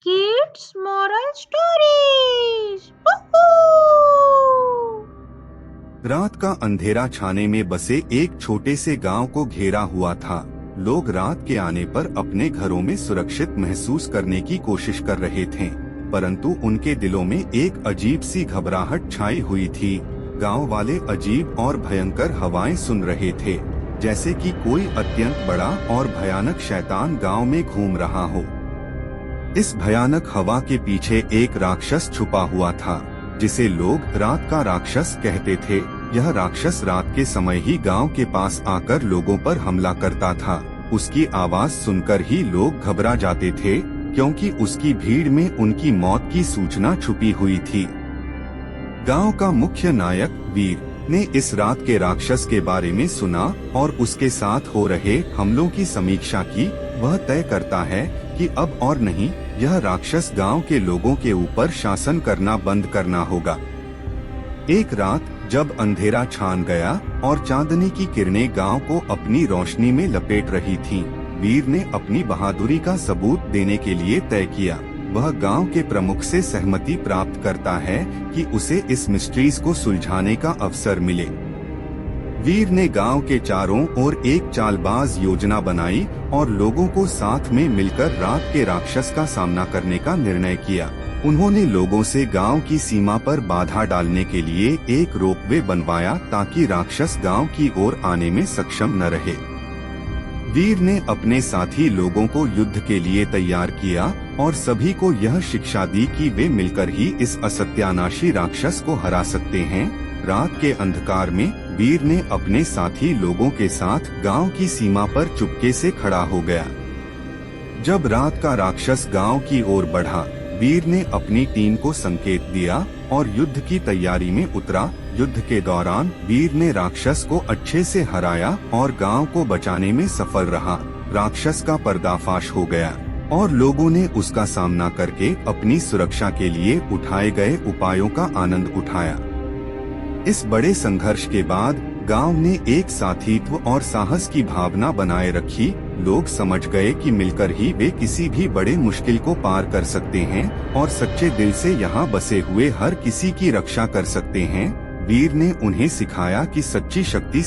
Kids Moral Stories! रात का अंधेरा छाने में बसे एक छोटे से गांव को घेरा हुआ था। लोग रात के आने पर अपने घरों में सुरक्षित महसूस करने की कोशिश कर रहे थे, परंतु उनके दिलों में एक अजीब सी घबराहट छाई हुई थी। गांव वाले अजीब और भयंकर हवाएं सुन रहे थे, जैसे कि कोई अत्यंत बड़ा और भयानक शैतान गांव में घूम रहा हो। इस भयानक हवा के पीछे एक राक्षस छुपा हुआ था, जिसे लोग रात का राक्षस कहते थे। यह राक्षस रात के समय ही गांव के पास आकर लोगों पर हमला करता था। उसकी आवाज सुनकर ही लोग घबरा जाते थे, क्योंकि उसकी भीड़ में उनकी मौत की सूचना छुपी हुई थी। गांव का मुख्य नायक वीर ने इस रात के राक्षस के बारे में सुना और उसके साथ हो रहे हमलों की समीक्षा की। वह तय करता है कि अब और नहीं, यह राक्षस गांव के लोगों के ऊपर शासन करना बंद करना होगा। एक रात जब अंधेरा छान गया और चांदनी की किरणें गांव को अपनी रोशनी में लपेट रही थीं, वीर ने अपनी बहादुरी का सबूत देने के लिए तय किया। वह गांव के प्रमुख से सहमति प्राप्त करता है कि उसे इस मिस्ट्रीज को सुलझाने का अवसर मिले। वीर ने गांव के चारों ओर एक चालबाज योजना बनाई और लोगों को साथ में मिलकर रात के राक्षस का सामना करने का निर्णय किया। उन्होंने लोगों से गांव की सीमा पर बाधा डालने के लिए एक रोपवे बनवाया, ताकि राक्षस गांव की ओर आने में सक्षम न रहे। वीर ने अपने साथी लोगों को युद्ध के लिए तैयार किया और सभी को यह शिक्षा दी कि वे मिलकर ही इस असत्यानाशी राक्षस को हरा सकते हैं। रात के अंधकार में वीर ने अपने साथी लोगों के साथ गांव की सीमा पर चुपके से खड़ा हो गया। जब रात का राक्षस गांव की ओर बढ़ा, वीर ने अपनी टीम को संकेत दिया और युद्ध की तैयारी में उतरा। युद्ध के दौरान वीर ने राक्षस को अच्छे से हराया और गांव को बचाने में सफल रहा। राक्षस का पर्दाफाश हो गया और लोगों ने उसका सामना करके अपनी सुरक्षा के लिए उठाए गए उपायों का आनंद उठाया। इस बड़े संघर्ष के बाद गांव ने एक साथीत्व और साहस की भावना बनाए रखी। लोग समझ गए कि मिलकर ही वे किसी भी बड़े मुश्किल को पार कर सकते हैं और सच्चे दिल से यहाँ बसे हुए हर किसी की रक्षा कर सकते हैं। वीर ने उन्हें सिखाया कि सच्ची शक्ति